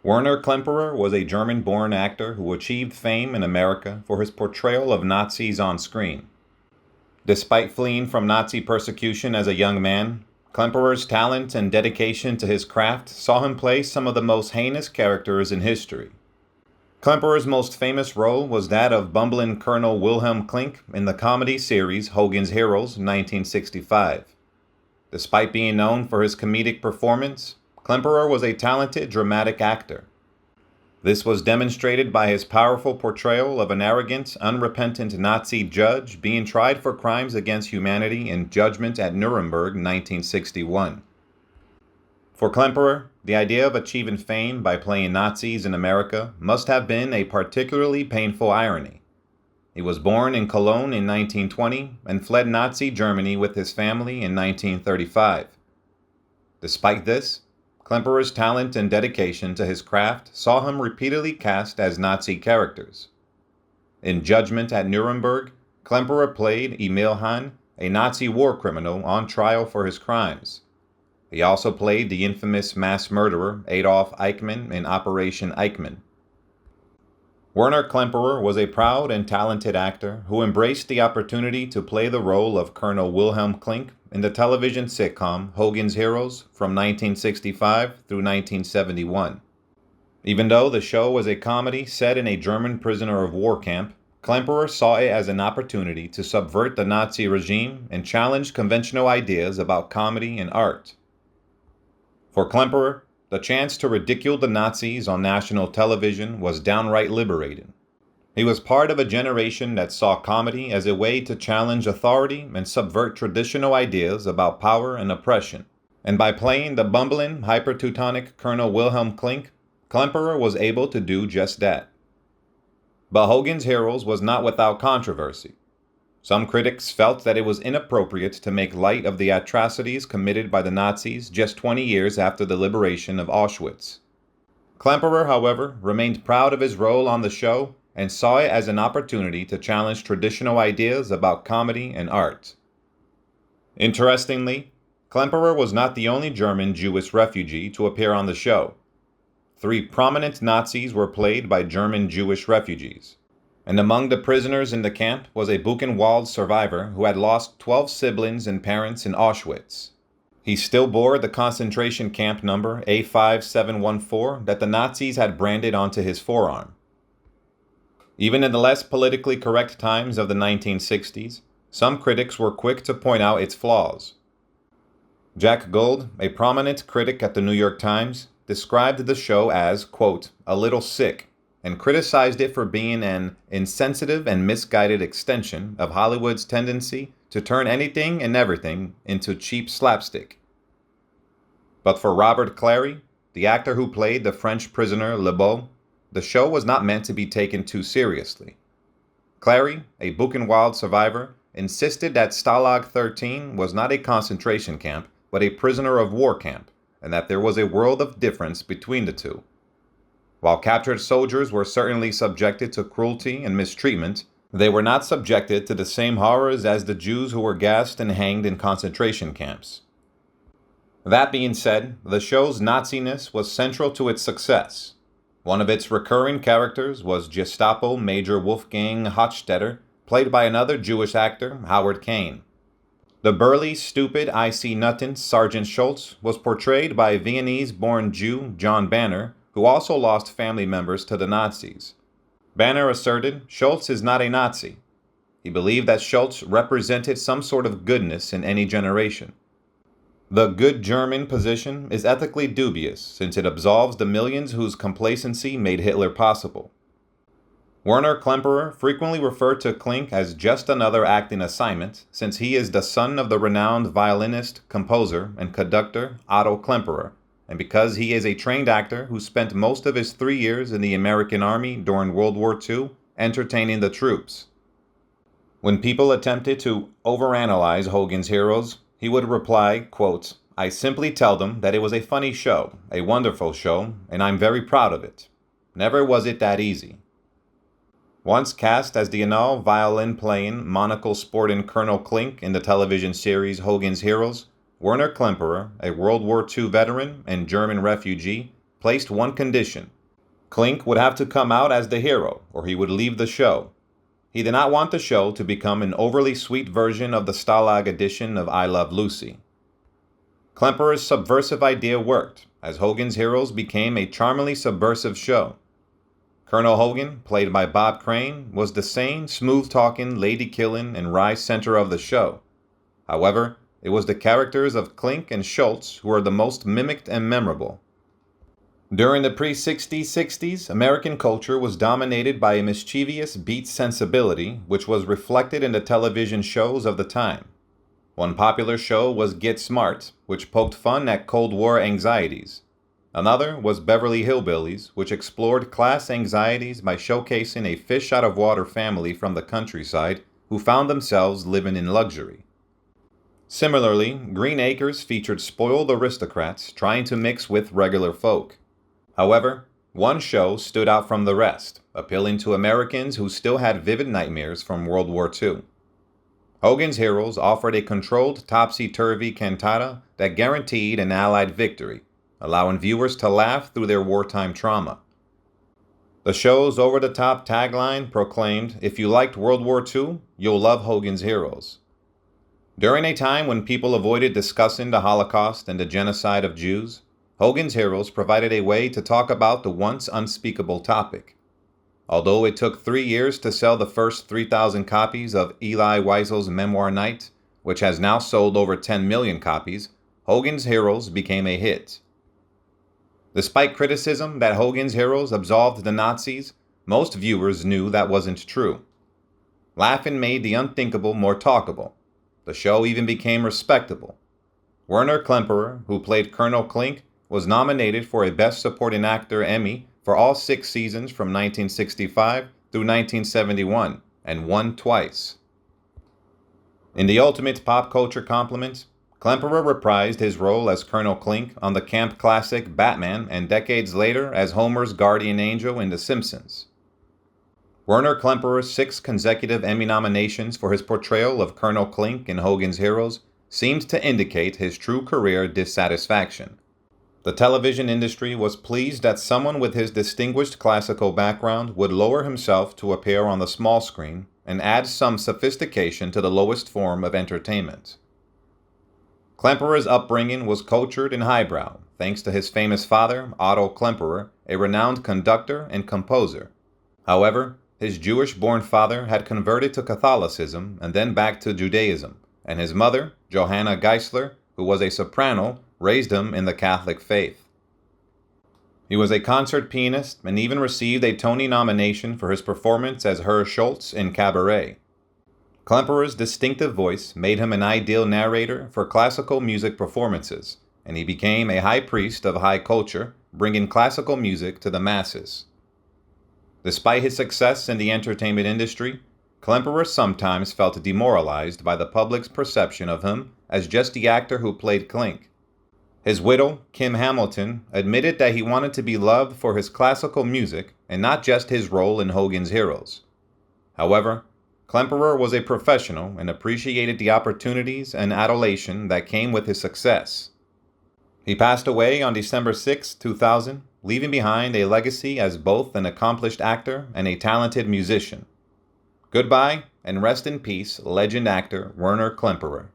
Werner Klemperer was a German-born actor who achieved fame in America for his portrayal of Nazis on screen. Despite fleeing from Nazi persecution as a young man, Klemperer's talent and dedication to his craft saw him play some of the most heinous characters in history. Klemperer's most famous role was that of bumbling Colonel Wilhelm Klink in the comedy series Hogan's Heroes, 1965. Despite being known for his comedic performance, Klemperer was a talented dramatic actor. This was demonstrated by his powerful portrayal of an arrogant, unrepentant Nazi judge being tried for crimes against humanity in Judgment at Nuremberg, 1961. For Klemperer, the idea of achieving fame by playing Nazis in America must have been a particularly painful irony. He was born in Cologne in 1920 and fled Nazi Germany with his family in 1935. Despite this, Klemperer's talent and dedication to his craft saw him repeatedly cast as Nazi characters. In Judgment at Nuremberg, Klemperer played Emil Hahn, a Nazi war criminal on trial for his crimes. He also played the infamous mass murderer Adolf Eichmann in Operation Eichmann. Werner Klemperer was a proud and talented actor who embraced the opportunity to play the role of Colonel Wilhelm Klink in the television sitcom Hogan's Heroes from 1965 through 1971. Even though the show was a comedy set in a German prisoner of war camp, Klemperer saw it as an opportunity to subvert the Nazi regime and challenge conventional ideas about comedy and art. For Klemperer, the chance to ridicule the Nazis on national television was downright liberating. He was part of a generation that saw comedy as a way to challenge authority and subvert traditional ideas about power and oppression. And by playing the bumbling, hyper-Teutonic Colonel Wilhelm Klink, Klemperer was able to do just that. But Hogan's Heroes was not without controversy. Some critics felt that it was inappropriate to make light of the atrocities committed by the Nazis just 20 years after the liberation of Auschwitz. Klemperer, however, remained proud of his role on the show and saw it as an opportunity to challenge traditional ideas about comedy and art. Interestingly, Klemperer was not the only German Jewish refugee to appear on the show. 3 prominent Nazis were played by German Jewish refugees. And among the prisoners in the camp was a Buchenwald survivor who had lost 12 siblings and parents in Auschwitz. He still bore the concentration camp number A5714 that the Nazis had branded onto his forearm. Even in the less politically correct times of the 1960s, some critics were quick to point out its flaws. Jack Gold, a prominent critic at the New York Times, described the show as, quote, a little sick, and criticized it for being an insensitive and misguided extension of Hollywood's tendency to turn anything and everything into cheap slapstick. But for Robert Clary, the actor who played the French prisoner Le Beau, the show was not meant to be taken too seriously. Clary, a Buchenwald survivor, insisted that Stalag 13 was not a concentration camp, but a prisoner of war camp, and that there was a world of difference between the two. While captured soldiers were certainly subjected to cruelty and mistreatment, they were not subjected to the same horrors as the Jews who were gassed and hanged in concentration camps. That being said, the show's Nazi-ness was central to its success. One of its recurring characters was Gestapo Major Wolfgang Hochstetter, played by another Jewish actor, Howard Kane. The burly, stupid I See Nothing Sergeant Schultz was portrayed by Viennese-born Jew John Banner, who also lost family members to the Nazis. Banner asserted Schultz is not a Nazi. He believed that Schultz represented some sort of goodness in any generation. The good German position is ethically dubious since it absolves the millions whose complacency made Hitler possible. Werner Klemperer frequently referred to Klink as just another acting assignment since he is the son of the renowned violinist, composer, and conductor Otto Klemperer, and because he is a trained actor who spent most of his 3 years in the American Army during World War II entertaining the troops. When people attempted to overanalyze Hogan's Heroes, he would reply, quote, I simply tell them that it was a funny show, a wonderful show, and I'm very proud of it. Never was it that easy. Once cast as the anal violin-playing, monocle-sporting Colonel Klink in the television series Hogan's Heroes, Werner Klemperer, a World War II veteran and German refugee, placed one condition. Klink would have to come out as the hero, or he would leave the show. He did not want the show to become an overly sweet version of the Stalag edition of I Love Lucy. Klemperer's subversive idea worked, as Hogan's Heroes became a charmingly subversive show. Colonel Hogan, played by Bob Crane, was the sane, smooth-talking, lady-killing, and wry center of the show. However, it was the characters of Klink and Schultz who were the most mimicked and memorable. During the pre-60s, American culture was dominated by a mischievous beat sensibility, which was reflected in the television shows of the time. One popular show was Get Smart, which poked fun at Cold War anxieties. Another was Beverly Hillbillies, which explored class anxieties by showcasing a fish-out-of-water family from the countryside who found themselves living in luxury. Similarly, Green Acres featured spoiled aristocrats trying to mix with regular folk. However, one show stood out from the rest, appealing to Americans who still had vivid nightmares from World War II. Hogan's Heroes offered a controlled topsy-turvy cantata that guaranteed an Allied victory, allowing viewers to laugh through their wartime trauma. The show's over-the-top tagline proclaimed, "If you liked World War II, you'll love Hogan's Heroes." During a time when people avoided discussing the Holocaust and the genocide of Jews, Hogan's Heroes provided a way to talk about the once unspeakable topic. Although it took 3 years to sell the first 3,000 copies of Elie Wiesel's memoir Night, which has now sold over 10 million copies, Hogan's Heroes became a hit. Despite criticism that Hogan's Heroes absolved the Nazis, most viewers knew that wasn't true. Laughing made the unthinkable more talkable. The show even became respectable. Werner Klemperer, who played Colonel Klink, was nominated for a Best Supporting Actor Emmy for all 6 seasons from 1965 through 1971, and won twice. In the ultimate pop culture compliment, Klemperer reprised his role as Colonel Klink on the camp classic Batman and decades later as Homer's guardian angel in The Simpsons. Werner Klemperer's 6 consecutive Emmy nominations for his portrayal of Colonel Klink in Hogan's Heroes seemed to indicate his true career dissatisfaction. The television industry was pleased that someone with his distinguished classical background would lower himself to appear on the small screen and add some sophistication to the lowest form of entertainment. Klemperer's upbringing was cultured and highbrow, thanks to his famous father, Otto Klemperer, a renowned conductor and composer. However, his Jewish-born father had converted to Catholicism and then back to Judaism, and his mother, Johanna Geisler, who was a soprano, raised him in the Catholic faith. He was a concert pianist and even received a Tony nomination for his performance as Herr Schultz in Cabaret. Klemperer's distinctive voice made him an ideal narrator for classical music performances, and he became a high priest of high culture, bringing classical music to the masses. Despite his success in the entertainment industry, Klemperer sometimes felt demoralized by the public's perception of him as just the actor who played Klink. His widow, Kim Hamilton, admitted that he wanted to be loved for his classical music and not just his role in Hogan's Heroes. However, Klemperer was a professional and appreciated the opportunities and adulation that came with his success. He passed away on December 6, 2000, leaving behind a legacy as both an accomplished actor and a talented musician. Goodbye, and rest in peace, legend actor Werner Klemperer.